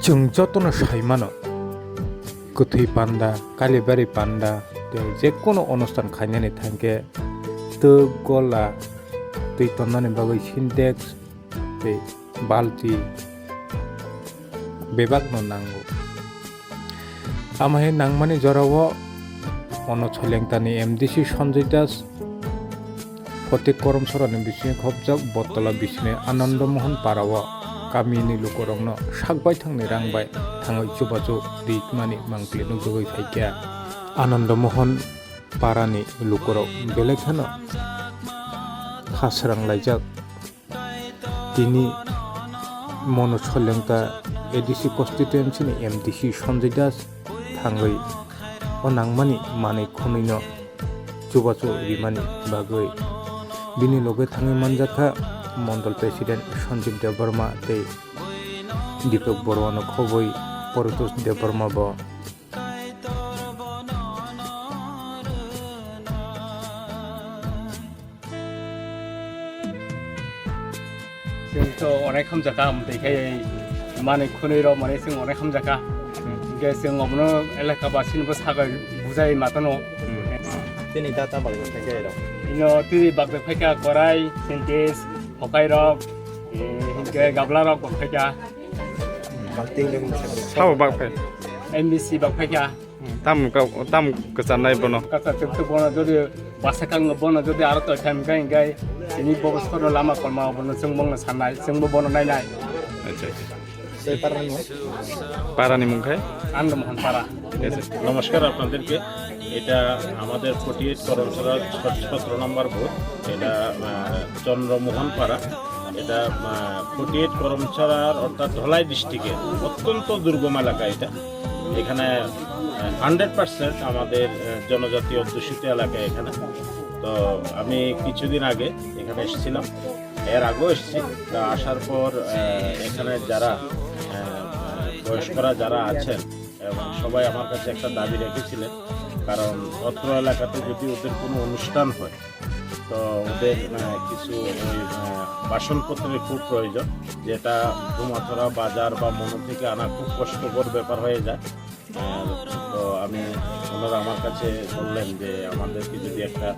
जों जतन साइमानो गोथै पान्डा कालीबाड़ी पान्डा जेकुनु अनुष्ठान खायनानै थांगे तो गला दै तन्नानै बागै सिन्टेक्स दै बाल्टी बेबागनो नांगौ आमाहे नांमानि जरावो अनो छलेंतानि एमडिसि सञ्जय दास फतेक करमसरानि बिसिनि खबजाक बतला बिसिनि आनन्दमोहन पाराव गामिनि लुकरंनो सागबाय थांनि रांबाय थाङै जुबाजु दैमानि मांक्लि नुगै फाइकिया आनन्दमोहन पारानि लुकराव बेलेखानो खासरां लाइजाक तिनि मनो छलेंता एडिसि कन्स्टिट्युएन्सिनि एमडिसि सञ्जय दास थाङै ओ नांमानि मानै खनैनो जुबाजु रिमानि बागै बिनि लगे थाङै मानजाखा मण्डल प्रेसिडेन्ट सञ्जीव देवबर्मा तै दीपक बरुवानो खबै परितोष देवबर्मा ब जोंथ' अनेक खामजाखा ओमफ्राय माने खुनैराव माने जों अनेक खामजाखा जों अबनो एलाका बासिनोबो सागै बुजाय माथनो दिनै दाता बागै फायखा एराव इनो तिरि बागै फायखा गराय सेन्टेस हकाइरक हिंगे गाब्लारक फायखा बागतिं लोगो मोनसे साव बागफाय एमबिसि बाग फायखा ताम गोजाननाय बनो कासा जोबथ बनो जदि बासाखां बनो जदि आरो तो टाइम गाय इनि बबस्थर लामा कलमा बनो जों बंनो साननाय जोंबो बनो नायनाय আচ্ছা সেই পারানি পারানি মুখায় আনন্দমোহন পাড়া নমস্কার আপনাদেরকে এটা আমাদের 48 করমছড়া 17 নম্বর বুথ এটা চন্দ্রমোহন পাড়া এটা 48 করমছড়ার অর্থাৎ ধলাই ডিস্ট্রিক্টের অত্যন্ত দুর্গম এলাকা এটা এখানে 100% আমাদের জনজাতি অধ্যুষিত এলাকা এখানে তো আমি কিছুদিন আগে এখানে এসেছিলাম এর আগেও এসেছি তা আসার পর এখানে যারা বয়স্করা যারা আছেন এবং সবাই আমার কাছে একটা দাবি রেখেছিলেন কারণ অত্র এলাকাতে যদি ওদের কোনো অনুষ্ঠান হয় তো ওদের কিছু ওই বাসনপত্রের খুব প্রয়োজন যেটা ধুমাথরা বাজার বা মনো থেকে আনা খুব কষ্টকর ব্যাপার হয়ে যায় তো ওনারা আমার কাছে বললেন যে আমাদেরকে যদি একটা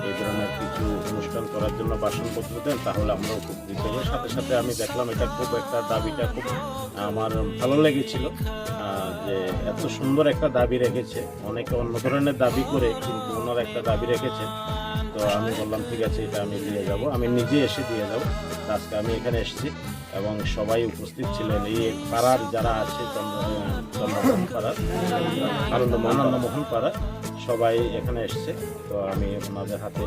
এই ধরনের কিছু অনুষ্ঠান করার জন্য বাসনপত্র দেন তাহলে আমরা উপকৃত হব সাথে সাথে আমি দেখলাম এটা খুব একটা দাবিটা খুব আমার ভালো লেগেছিল যে এত সুন্দর একটা দাবি রেখেছে অনেকে অন্য ধরনের দাবি করে কিন্তু ওনারা একটা দাবি রেখেছে তো আমি বললাম ঠিক আছে এটা আমি দিয়ে যাব আমি নিজে এসে দিয়ে যাব আজকে আমি এখানে এসেছি এবং সবাই উপস্থিত ছিলেন এই পাড়ার যারা আছে চন্দ্রমোহন পাড়ার আনন্দমোহন পাড়া সবাই এখানে এসছে তো আমি ওনাদের হাতে